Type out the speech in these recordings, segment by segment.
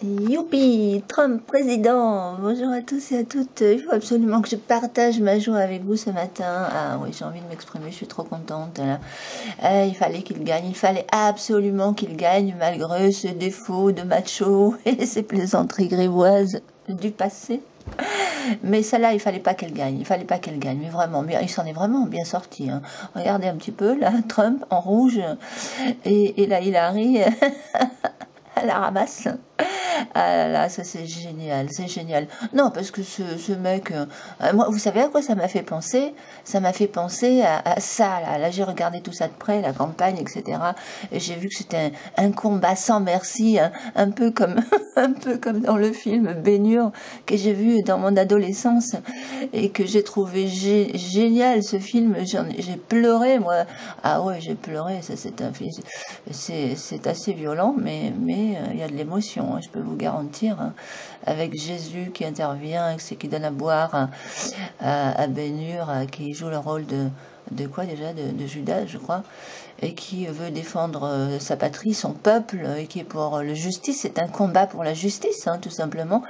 Youpi, Trump président. Bonjour à tous et à toutes. Il faut absolument que je partage ma joie avec vous ce matin. Ah oui, j'ai envie de m'exprimer, je suis trop contente là. Il fallait qu'il gagne, il fallait absolument qu'il gagne malgré ses défauts de macho et ses plaisanteries grivoises du passé. Mais celle-là, il fallait pas qu'elle gagne, il fallait pas qu'elle gagne, mais vraiment, bien, il s'en est vraiment bien sorti. Hein. Regardez un petit peu là, Trump en rouge et la Hillary à la ramasse. Ah là là, ça c'est génial, c'est génial. Non, parce que ce mec, moi, vous savez à quoi ça m'a fait penser? Ça m'a fait penser à ça, là. Là, j'ai regardé tout ça de près, la campagne, etc. Et j'ai vu que c'était un combat sans merci, un peu comme, un peu comme dans le film Ben-Hur que j'ai vu dans mon adolescence et que j'ai trouvé génial ce film. J'ai pleuré, moi. Ah ouais, j'ai pleuré. Ça, c'est un film, c'est assez violent, mais il y a de l'émotion, hein, je peux vous garantir, hein, avec Jésus qui intervient, qui donne à boire à Ben-Hur, qui joue le rôle de quoi déjà, de Judas, je crois, et qui veut défendre sa patrie, son peuple, et qui est pour la justice. C'est un combat pour la justice, hein, tout simplement.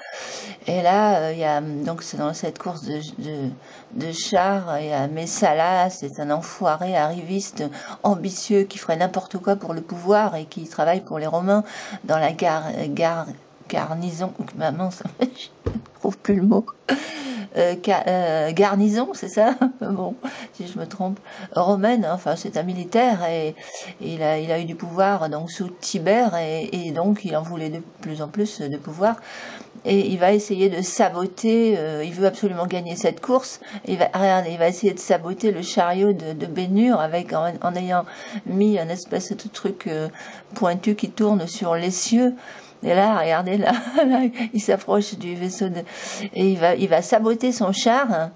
Et là, il y a donc c'est dans cette course de chars, il y a Messala, c'est un enfoiré arriviste ambitieux qui ferait n'importe quoi pour le pouvoir et qui travaille pour les Romains dans la garnison. Maman, je trouve plus le mot. Garnison, c'est ça? Bon, si je me trompe, romaine, enfin c'est un militaire et il a eu du pouvoir donc sous Tibère et donc il en voulait de plus en plus de pouvoir et il va essayer de saboter, il veut absolument gagner cette course, regardez, il va essayer de saboter le chariot de Ben-Hur en ayant mis un espèce de truc pointu qui tourne sur les cieux. Et là, regardez, là, là il s'approche du vaisseau et il va saboter son char. Hein.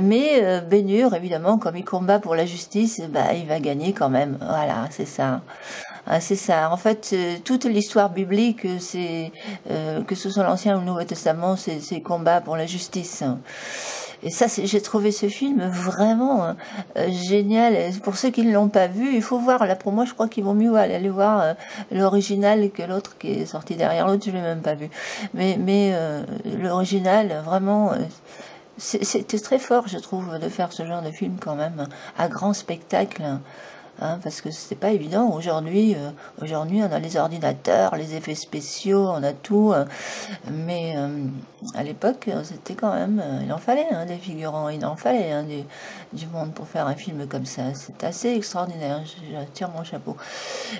Mais Ben-Hur, évidemment, comme il combat pour la justice, bah, il va gagner quand même. Voilà, c'est ça. Ah, c'est ça. En fait, toute l'histoire biblique, que ce soit l'Ancien ou le Nouveau Testament, c'est combat pour la justice. Et ça, j'ai trouvé ce film vraiment génial. Et pour ceux qui ne l'ont pas vu, il faut voir. Là, pour moi, je crois qu'il vaut mieux aller voir l'original que l'autre qui est sorti derrière l'autre. Je l'ai même pas vu. Mais l'original, vraiment, c'était très fort, je trouve, de faire ce genre de film quand même à grand spectacle. Hein, parce que c'est pas évident aujourd'hui. Aujourd'hui, on a les ordinateurs, les effets spéciaux, on a tout. Mais à l'époque, c'était quand même, il en fallait hein, des figurants, il en fallait hein, du monde pour faire un film comme ça. C'est assez extraordinaire. Je tire mon chapeau.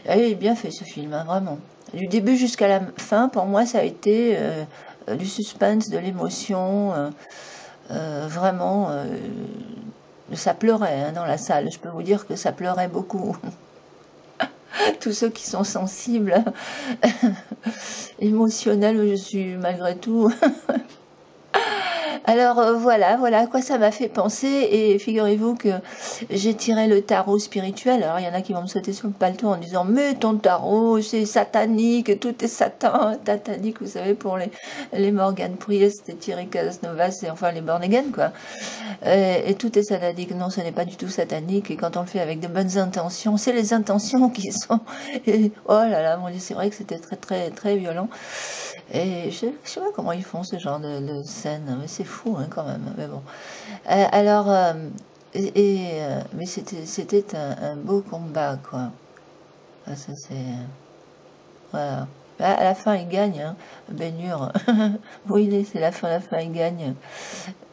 Il est bien fait ce film, hein, vraiment. Du début jusqu'à la fin, pour moi, ça a été du suspense, de l'émotion. Vraiment, ça pleurait hein, dans la salle. Je peux vous dire que ça pleurait beaucoup. Tous ceux qui sont sensibles, émotionnels, je suis malgré tout. Alors voilà à quoi ça m'a fait penser et figurez-vous que j'ai tiré le tarot spirituel. Alors il y en a qui vont me sauter sur le paletot en disant mais ton tarot c'est satanique, tout est satanique, vous savez pour les Morgan Priest, les Thierry Casasnovas et enfin les Born Again quoi. Et tout est satanique. Non, ce n'est pas du tout satanique. Et quand on le fait avec de bonnes intentions, c'est les intentions qui sont. Et, oh là là, mon Dieu, c'est vrai que c'était très très très violent. Et je sais pas comment ils font ce genre de scène, mais c'est fou hein, quand même. Mais bon. Alors, mais c'était un beau combat quoi. Ah, ça c'est voilà. À la fin, il gagne, hein. Ben-Hur. Oui, c'est la fin, il gagne.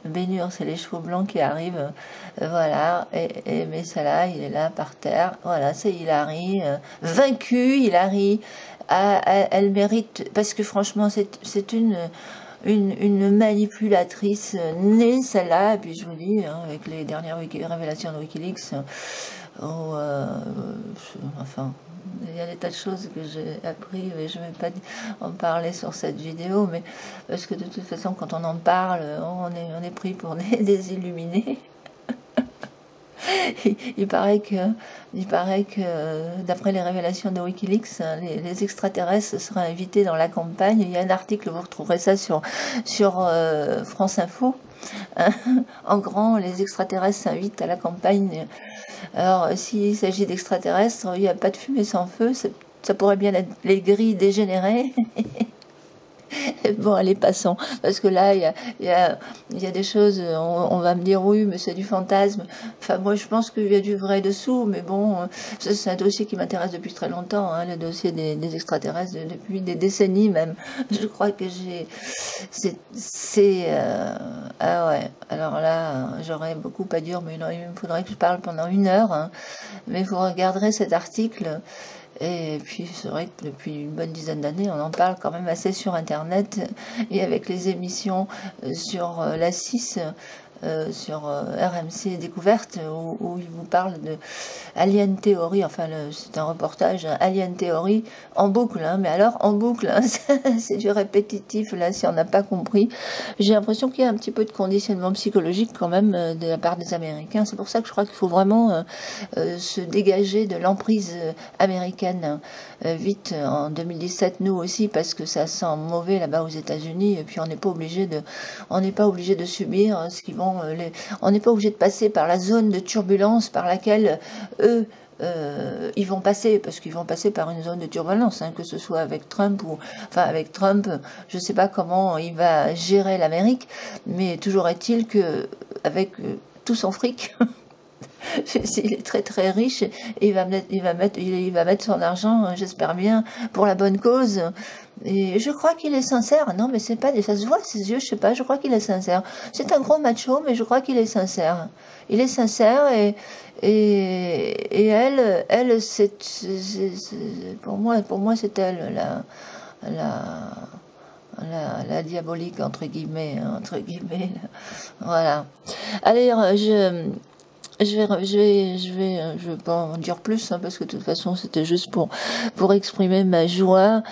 Ben-Hur, c'est les chevaux blancs qui arrivent. Voilà. Mais ça là, il est là par terre. Voilà, c'est Hillary. Vaincue, Hillary. Ah, elle mérite, parce que franchement, c'est une manipulatrice née, celle-là. Et puis je vous dis, hein, avec les dernières révélations de Wikileaks, enfin, il y a des tas de choses que j'ai appris, mais je ne vais pas en parler sur cette vidéo, mais parce que de toute façon, quand on en parle, on est pris pour des illuminés. Il paraît que d'après les révélations de Wikileaks, les extraterrestres seraient invités dans la campagne. Il y a un article, vous retrouverez ça sur France Info. En grand, les extraterrestres s'invitent à la campagne. Alors, s'il s'agit d'extraterrestres, il n'y a pas de fumée sans feu. Ça pourrait bien être les grilles dégénérées. Bon, allez, passons. Parce que là, il y a des choses, on va me dire oui, mais c'est du fantasme. Enfin, moi, je pense qu'il y a du vrai dessous, mais bon, ça, c'est un dossier qui m'intéresse depuis très longtemps, hein, le dossier des extraterrestres, depuis des décennies même. Je crois que ah ouais, alors là, j'aurais beaucoup à dire, mais non, il me faudrait que je parle pendant 1 heure, hein. Mais vous regarderez cet article. Et puis c'est vrai que depuis une bonne dizaine d'années, on en parle quand même assez sur Internet et avec les émissions sur la 6, sur RMC Découverte, où il vous parle de Alien Theory, enfin c'est un reportage, hein, Alien Theory en boucle, hein, mais alors en boucle, hein, c'est du répétitif là si on n'a pas compris. J'ai l'impression qu'il y a un petit peu de conditionnement psychologique quand même de la part des Américains. C'est pour ça que je crois qu'il faut vraiment se dégager de l'emprise américaine vite en 2017, nous aussi, parce que ça sent mauvais là-bas aux États-Unis, et puis on n'est pas obligé de subir ce qu'ils vont, on n'est pas obligé de passer par la zone de turbulence par laquelle eux ils vont passer, parce qu'ils vont passer par une zone de turbulence, hein, que ce soit avec Trump ou, enfin avec Trump, je ne sais pas comment il va gérer l'Amérique, mais toujours est-il que avec tout son fric, il est très très riche et il va mettre son argent, j'espère bien, pour la bonne cause. Et je crois qu'il est sincère. Non, mais c'est pas, ça se voit ses yeux, je sais pas, je crois qu'il est sincère. C'est un gros macho, mais je crois qu'il est sincère. Il est sincère et elle, pour moi, c'est elle, la, la diabolique, entre guillemets, hein, entre guillemets. Voilà. Allez, je vais pas en dire plus, hein, parce que de toute façon, c'était juste pour exprimer ma joie.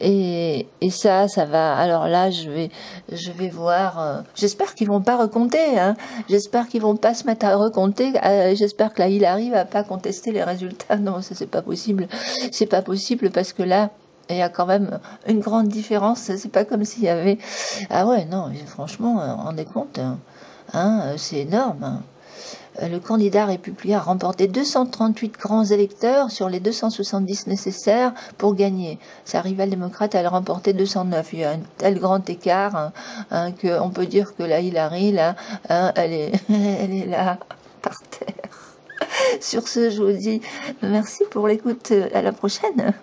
Et ça va. Alors là, je vais voir. J'espère qu'ils vont pas recompter, hein. J'espère qu'ils vont pas se mettre à recompter. J'espère que la Hillary va pas contester les résultats. Non, ça c'est pas possible. C'est pas possible parce que là, il y a quand même une grande différence. C'est pas comme s'il y avait. Ah ouais, non, franchement, on rendez compte, hein, c'est énorme, hein. Le candidat républicain a remporté 238 grands électeurs sur les 270 nécessaires pour gagner. Sa rivale démocrate, elle a remporté 209. Il y a un tel grand écart, hein, qu'on peut dire que la Hillary, là, hein, elle est là, par terre. Sur ce, je vous dis merci pour l'écoute. À la prochaine.